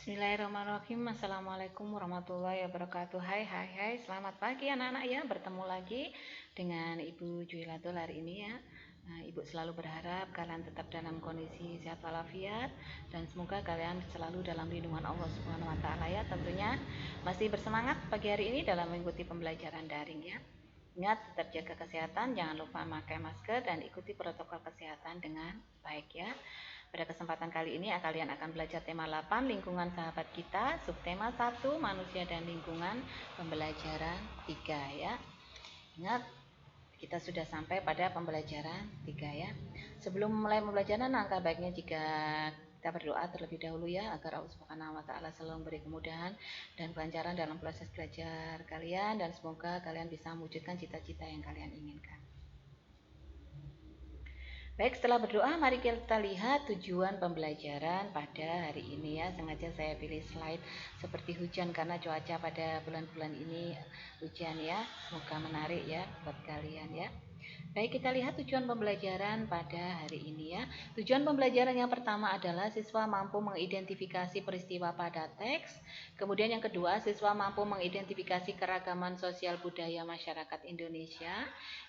Bismillahirrahmanirrahim. Assalamualaikum warahmatullahi wabarakatuh. Hai, selamat pagi anak-anak ya. Bertemu lagi dengan Ibu Juilatul hari ini ya. Ibu selalu berharap kalian tetap dalam kondisi sehat walafiat dan semoga kalian selalu dalam lindungan Allah Subhanahu wa taala ya. Tentunya masih bersemangat pagi hari ini dalam mengikuti pembelajaran daring ya. Ingat tetap jaga kesehatan, jangan lupa memakai masker dan ikuti protokol kesehatan dengan baik ya. Pada kesempatan kali ini kalian akan belajar tema 8 lingkungan sahabat kita, subtema 1 manusia dan lingkungan, pembelajaran 3 ya. Ingat kita sudah sampai pada pembelajaran 3 ya. Sebelum mulai pembelajaran angka baiknya jika kita berdoa terlebih dahulu ya agar Allah Subhanahu wa taala selalu memberi kemudahan dan kelancaran dalam proses belajar kalian dan semoga kalian bisa mewujudkan cita-cita yang kalian inginkan. Baik, setelah berdoa, mari kita lihat tujuan pembelajaran pada hari ini ya. Sengaja saya pilih slide seperti hujan karena cuaca pada bulan-bulan ini hujan ya. Semoga menarik ya buat kalian ya. Baik, kita lihat tujuan pembelajaran pada hari ini ya. Tujuan pembelajaran yang pertama adalah siswa mampu mengidentifikasi peristiwa pada teks. Kemudian yang kedua, siswa mampu mengidentifikasi keragaman sosial budaya masyarakat Indonesia.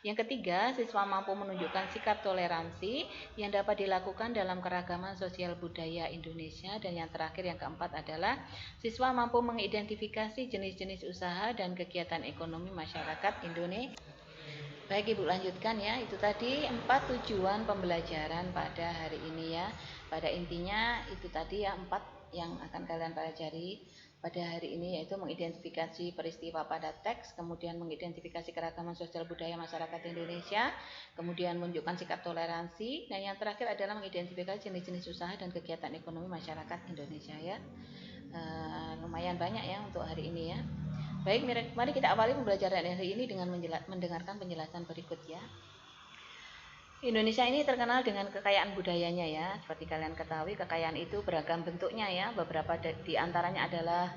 Yang ketiga, siswa mampu menunjukkan sikap toleransi yang dapat dilakukan dalam keragaman sosial budaya Indonesia. Dan yang terakhir, yang keempat adalah siswa mampu mengidentifikasi jenis-jenis usaha dan kegiatan ekonomi masyarakat Indonesia. Baik, Ibu lanjutkan ya. Itu tadi 4 tujuan pembelajaran pada hari ini ya. Pada intinya itu tadi ya 4 yang akan kalian pelajari pada hari ini, yaitu mengidentifikasi peristiwa pada teks, kemudian mengidentifikasi keragaman sosial budaya masyarakat Indonesia, kemudian menunjukkan sikap toleransi, dan yang terakhir adalah mengidentifikasi jenis-jenis usaha dan kegiatan ekonomi masyarakat Indonesia ya. Lumayan banyak ya untuk hari ini ya. Baik, mari kita awali pembelajaran hari ini dengan mendengarkan penjelasan berikut ya. Indonesia ini terkenal dengan kekayaan budayanya ya. Seperti kalian ketahui, kekayaan itu beragam bentuknya ya. Beberapa di antaranya adalah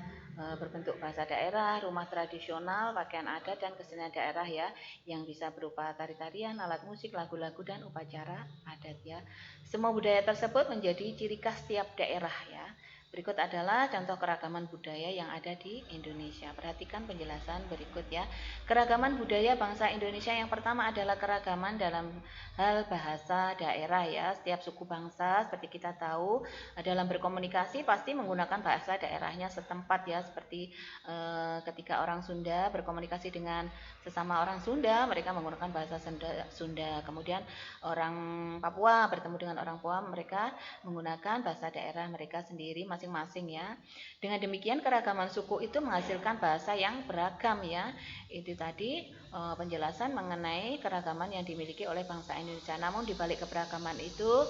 berbentuk bahasa daerah, rumah tradisional, pakaian adat, dan kesenian daerah ya, yang bisa berupa tari-tarian, alat musik, lagu-lagu, dan upacara adat ya. Semua budaya tersebut menjadi ciri khas setiap daerah ya. Berikut adalah contoh keragaman budaya yang ada di Indonesia. Perhatikan penjelasan berikut ya. Keragaman budaya bangsa Indonesia yang pertama adalah keragaman dalam hal bahasa daerah ya. Setiap suku bangsa seperti kita tahu dalam berkomunikasi pasti menggunakan bahasa daerahnya setempat ya. Seperti ketika orang Sunda berkomunikasi dengan sesama orang Sunda, mereka menggunakan bahasa Sunda. Kemudian orang Papua bertemu dengan orang Papua, mereka menggunakan bahasa daerah mereka sendiri masing-masing ya. Dengan demikian keragaman suku itu menghasilkan bahasa yang beragam ya. Itu tadi penjelasan mengenai keragaman yang dimiliki oleh bangsa Indonesia. Namun di balik keberagaman itu,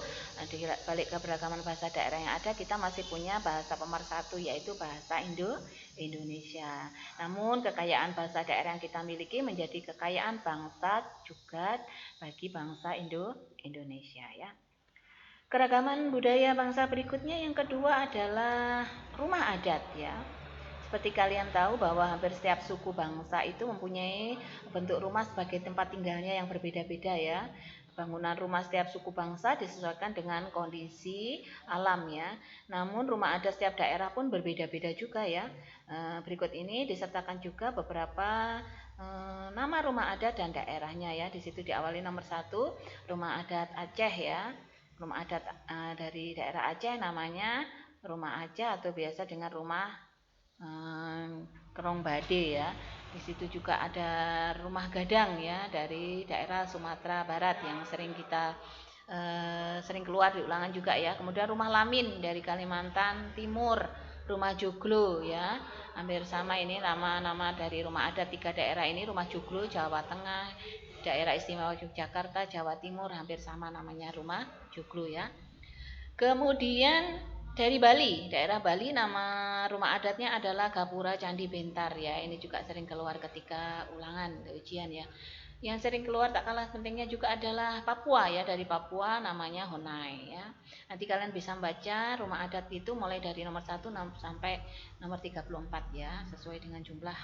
di balik keberagaman bahasa daerah yang ada, kita masih punya bahasa pemersatu yaitu bahasa Indonesia. Namun kekayaan bahasa daerah yang kita miliki menjadi kekayaan bangsa juga bagi bangsa Indonesia ya. Keragaman budaya bangsa berikutnya yang kedua adalah rumah adat ya. Seperti kalian tahu bahwa hampir setiap suku bangsa itu mempunyai bentuk rumah sebagai tempat tinggalnya yang berbeda-beda ya. Bangunan rumah setiap suku bangsa disesuaikan dengan kondisi alam ya. Namun rumah adat setiap daerah pun berbeda-beda juga ya. Berikut ini disertakan juga beberapa nama rumah adat dan daerahnya ya. Di situ diawali nomor 1 rumah adat Aceh ya. Rumah adat dari daerah Aceh namanya rumah Aceh atau biasa dengan rumah Kerong Bade ya. Di situ juga ada rumah Gadang ya dari daerah Sumatera Barat yang sering kita sering keluar di ulangan juga ya. Kemudian rumah Lamin dari Kalimantan Timur, rumah Joglo ya. Hampir sama ini nama-nama dari rumah adat 3 daerah ini, rumah Joglo Jawa Tengah, daerah istimewa Yogyakarta Jawa Timur, hampir sama namanya rumah Joglo ya. Kemudian dari Bali, daerah Bali nama rumah adatnya adalah Gapura Candi Bentar ya. Ini juga sering keluar ketika ulangan ujian ya. Yang sering keluar tak kalah pentingnya juga adalah Papua ya. Dari Papua namanya Honai ya. Nanti kalian bisa membaca rumah adat itu mulai dari nomor 1 sampai nomor 34 ya, sesuai dengan jumlah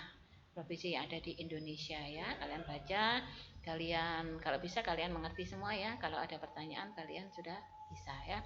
provinsi yang ada di Indonesia ya. Kalian baca, kalian kalau bisa kalian mengerti semua ya. Kalau ada pertanyaan kalian sudah bisa ya.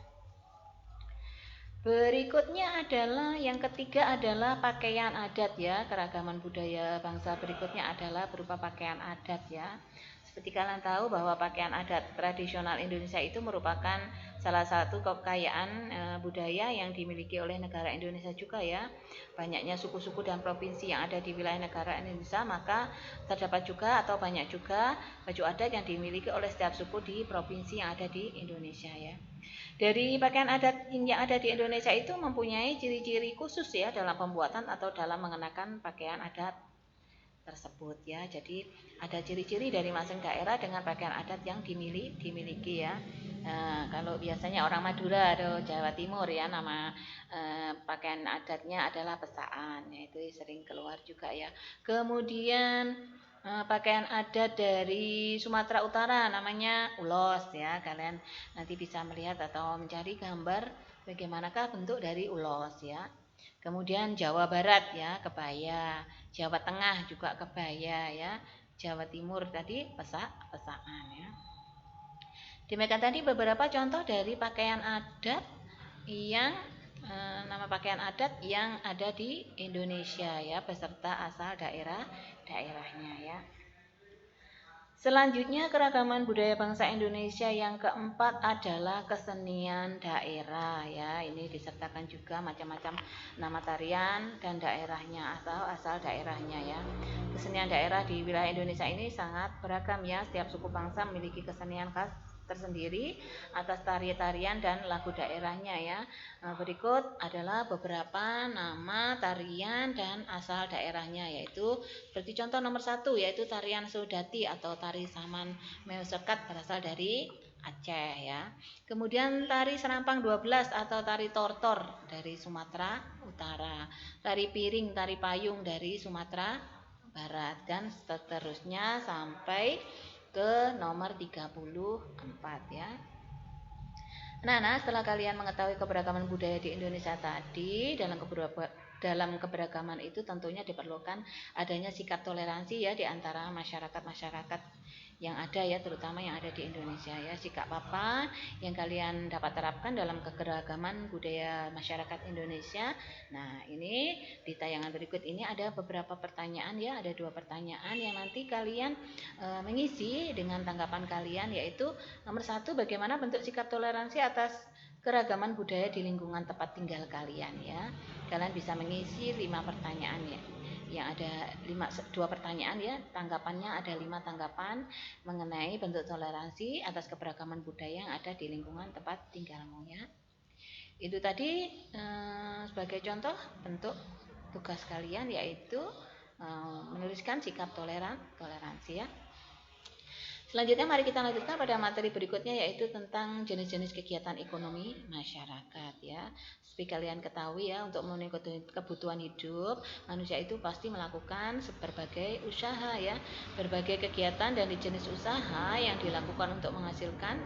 Berikutnya adalah yang ketiga adalah pakaian adat ya. Keragaman budaya bangsa berikutnya adalah berupa pakaian adat ya. Seperti kalian tahu bahwa pakaian adat tradisional Indonesia itu merupakan salah satu kekayaan budaya yang dimiliki oleh negara Indonesia juga ya. Banyaknya suku-suku dan provinsi yang ada di wilayah negara Indonesia, maka terdapat juga atau banyak juga baju adat yang dimiliki oleh setiap suku di provinsi yang ada di Indonesia ya. Dari pakaian adat yang ada di Indonesia itu mempunyai ciri-ciri khusus ya dalam pembuatan atau dalam mengenakan pakaian adat tersebut ya. Jadi ada ciri-ciri dari masing daerah dengan pakaian adat yang dimiliki ya. Kalau biasanya orang Madura atau Jawa Timur ya, nama pakaian adatnya adalah pesaan, ya, itu sering keluar juga ya. Kemudian pakaian adat dari Sumatera Utara namanya ulos ya. Kalian nanti bisa melihat atau mencari gambar bagaimanakah bentuk dari ulos ya. Kemudian Jawa Barat ya, kebaya. Jawa Tengah juga kebaya ya. Jawa Timur tadi pesaan ya. Demikian tadi beberapa contoh dari pakaian adat yang nama pakaian adat yang ada di Indonesia ya, beserta asal daerahnya ya. Selanjutnya keragaman budaya bangsa Indonesia yang keempat adalah kesenian daerah ya. Ini disertakan juga macam-macam nama tarian dan daerahnya atau asal daerahnya ya. Kesenian daerah di wilayah Indonesia ini sangat beragam ya. Setiap suku bangsa memiliki kesenian khas tersendiri atas tari-tarian dan lagu daerahnya ya. Berikut adalah beberapa nama tarian dan asal daerahnya, yaitu seperti contoh nomor 1 yaitu tarian Sodati atau tari Saman Meosekat berasal dari Aceh ya. Kemudian tari Serampang 12 atau tari Tortor dari Sumatera Utara. Tari Piring, tari Payung dari Sumatera Barat, dan seterusnya sampai ke nomor 34 ya. Nah, setelah kalian mengetahui keberagaman budaya di Indonesia tadi, dalam keberagaman itu tentunya diperlukan adanya sikap toleransi ya di antara masyarakat-masyarakat yang ada ya, terutama yang ada di Indonesia ya. Sikap apa yang kalian dapat terapkan dalam keberagaman budaya masyarakat Indonesia? Nah, ini di tayangan berikut ini ada beberapa pertanyaan ya, ada 2 pertanyaan yang nanti kalian mengisi dengan tanggapan kalian, yaitu nomor 1, bagaimana bentuk sikap toleransi atas keragaman budaya di lingkungan tempat tinggal kalian ya. Kalian bisa mengisi 5 pertanyaan ya. Yang ada 2 pertanyaan ya, tanggapannya ada 5 tanggapan mengenai bentuk toleransi atas keberagaman budaya yang ada di lingkungan tempat tinggalmu ya. Itu tadi sebagai contoh bentuk tugas kalian, yaitu menuliskan sikap toleransi ya. Selanjutnya mari kita lanjutkan pada materi berikutnya, yaitu tentang jenis-jenis kegiatan ekonomi masyarakat ya. Seperti kalian ketahui ya, untuk memenuhi kebutuhan hidup manusia itu pasti melakukan berbagai usaha ya, berbagai kegiatan dan jenis usaha yang dilakukan untuk menghasilkan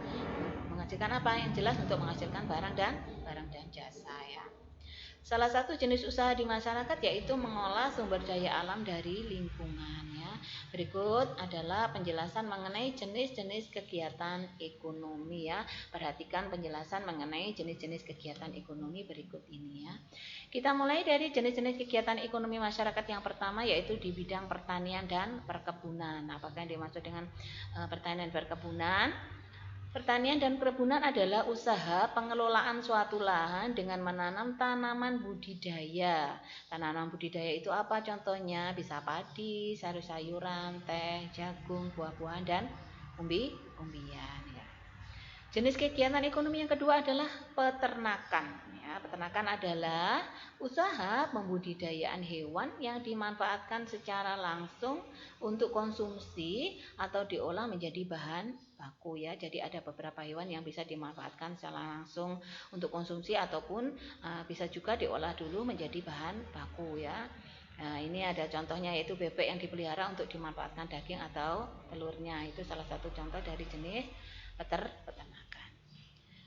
apa? Yang jelas untuk menghasilkan barang dan jasa ya. Salah satu jenis usaha di masyarakat yaitu mengolah sumber daya alam dari lingkungan ya. Berikut adalah penjelasan mengenai jenis-jenis kegiatan ekonomi ya. Perhatikan penjelasan mengenai jenis-jenis kegiatan ekonomi berikut ini ya. Kita mulai dari jenis-jenis kegiatan ekonomi masyarakat yang pertama, yaitu di bidang pertanian dan perkebunan. Apakah yang dimaksud dengan pertanian dan perkebunan? Pertanian dan perkebunan adalah usaha pengelolaan suatu lahan dengan menanam tanaman budidaya. Tanaman budidaya itu apa contohnya? Bisa padi, sayur-sayuran, teh, jagung, buah-buahan, dan umbi-umbian. Ya. Jenis kegiatan ekonomi yang kedua adalah peternakan. Ya, peternakan adalah usaha pembudidayaan hewan yang dimanfaatkan secara langsung untuk konsumsi atau diolah menjadi bahan baku ya. Jadi ada beberapa hewan yang bisa dimanfaatkan secara langsung untuk konsumsi ataupun bisa juga diolah dulu menjadi bahan baku ya. Nah, ini ada contohnya, yaitu bebek yang dipelihara untuk dimanfaatkan daging atau telurnya. Itu salah satu contoh dari jenis peternakan.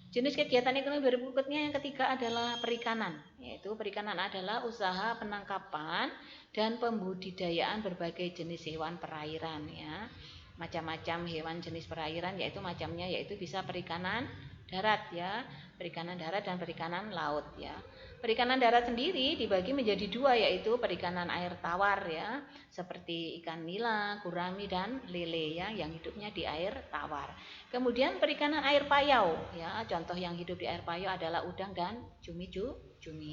Jenis kegiatan ekonomi berikutnya yang ketiga adalah perikanan, yaitu perikanan adalah usaha penangkapan dan pembudidayaan berbagai jenis hewan perairan ya. Macam-macam hewan jenis perairan, yaitu macamnya yaitu bisa perikanan darat ya, perikanan darat dan perikanan laut ya. Perikanan darat sendiri dibagi menjadi dua, yaitu perikanan air tawar ya, seperti ikan nila, gurami dan lele ya, yang hidupnya di air tawar. Kemudian perikanan air payau ya, contoh yang hidup di air payau adalah udang dan cumi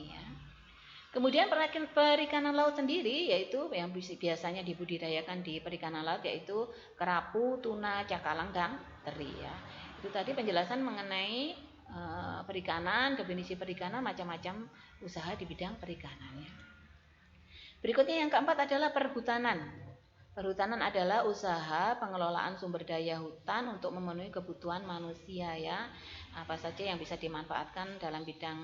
ya. Kemudian perikanan laut sendiri yaitu yang biasanya dibudidayakan di perikanan laut, yaitu kerapu, tuna, cakalang dan teri ya. Itu tadi penjelasan mengenai perikanan, definisi perikanan, macam-macam usaha di bidang perikanannya. Berikutnya yang keempat adalah perhutanan. Perhutanan adalah usaha pengelolaan sumber daya hutan untuk memenuhi kebutuhan manusia ya. Apa saja yang bisa dimanfaatkan dalam bidang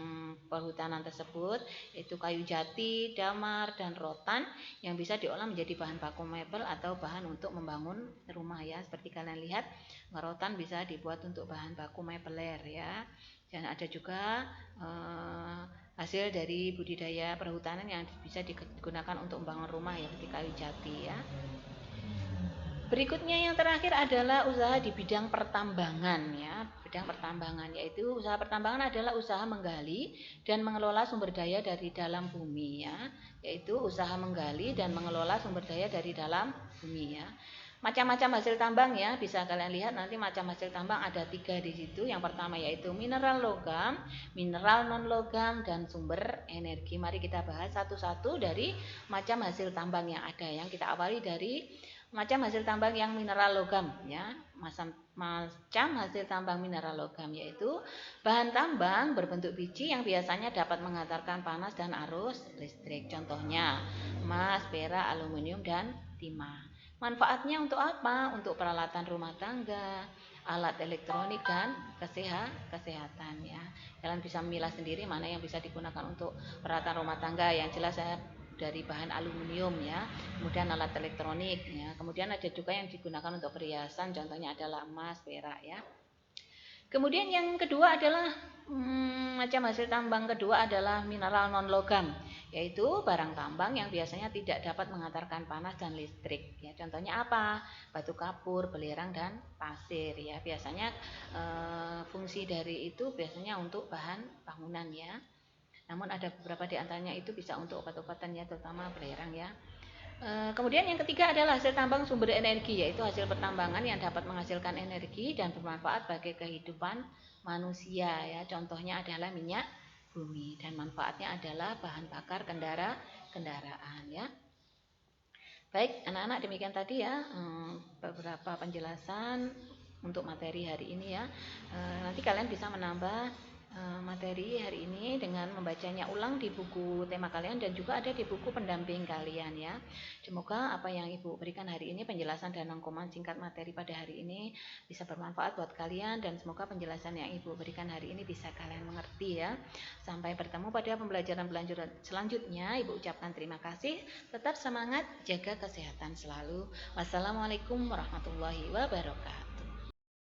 perhutanan tersebut, yaitu kayu jati, damar, dan rotan yang bisa diolah menjadi bahan baku mebel atau bahan untuk membangun rumah ya. Seperti kalian lihat, rotan bisa dibuat untuk bahan baku mebeler ya. Dan ada juga hasil dari budidaya perhutanan yang bisa digunakan untuk membangun rumah ya, seperti kayu jati ya. Berikutnya yang terakhir adalah usaha di bidang pertambangan ya. Bidang pertambangan yaitu usaha pertambangan adalah usaha menggali dan mengelola sumber daya dari dalam bumi ya. Yaitu usaha menggali dan mengelola sumber daya dari dalam bumi ya. Macam-macam hasil tambang ya, bisa kalian lihat nanti macam hasil tambang ada 3 di situ. Yang pertama yaitu mineral logam, mineral non logam, dan sumber energi. Mari kita bahas satu-satu dari macam hasil tambang yang ada. Yang kita awali dari macam hasil tambang yang mineral logam ya. Macam hasil tambang mineral logam yaitu bahan tambang berbentuk biji yang biasanya dapat mengantarkan panas dan arus listrik. Contohnya emas, perak, aluminium, dan timah. Manfaatnya untuk apa? Untuk peralatan rumah tangga, alat elektronik, dan kesehatan ya. Kalian bisa memilah sendiri mana yang bisa digunakan untuk peralatan rumah tangga. Yang jelas saya dari bahan aluminium ya, kemudian alat elektronik ya, kemudian ada juga yang digunakan untuk perhiasan, contohnya adalah emas, perak ya. Kemudian yang kedua adalah macam hasil tambang kedua adalah mineral non logam, yaitu barang tambang yang biasanya tidak dapat mengantarkan panas dan listrik ya. Contohnya apa? Batu kapur, belerang, dan pasir ya. Biasanya fungsi dari itu biasanya untuk bahan bangunan ya. Namun ada beberapa di antaranya itu bisa untuk obat-obatan ya, terutama belerang ya. Kemudian yang ketiga adalah hasil tambang sumber energi, yaitu hasil pertambangan yang dapat menghasilkan energi dan bermanfaat bagi kehidupan manusia ya. Contohnya adalah minyak bumi, dan manfaatnya adalah bahan bakar kendaraan ya. Baik anak-anak, demikian tadi ya beberapa penjelasan untuk materi hari ini ya. Nanti kalian bisa menambah materi hari ini dengan membacanya ulang di buku tema kalian dan juga ada di buku pendamping kalian ya. Semoga apa yang Ibu berikan hari ini, penjelasan dan rangkuman singkat materi pada hari ini bisa bermanfaat buat kalian, dan semoga penjelasan yang Ibu berikan hari ini bisa kalian mengerti ya. Sampai bertemu pada pembelajaran selanjutnya. Ibu ucapkan terima kasih. Tetap semangat, jaga kesehatan selalu. Wassalamualaikum warahmatullahi wabarakatuh.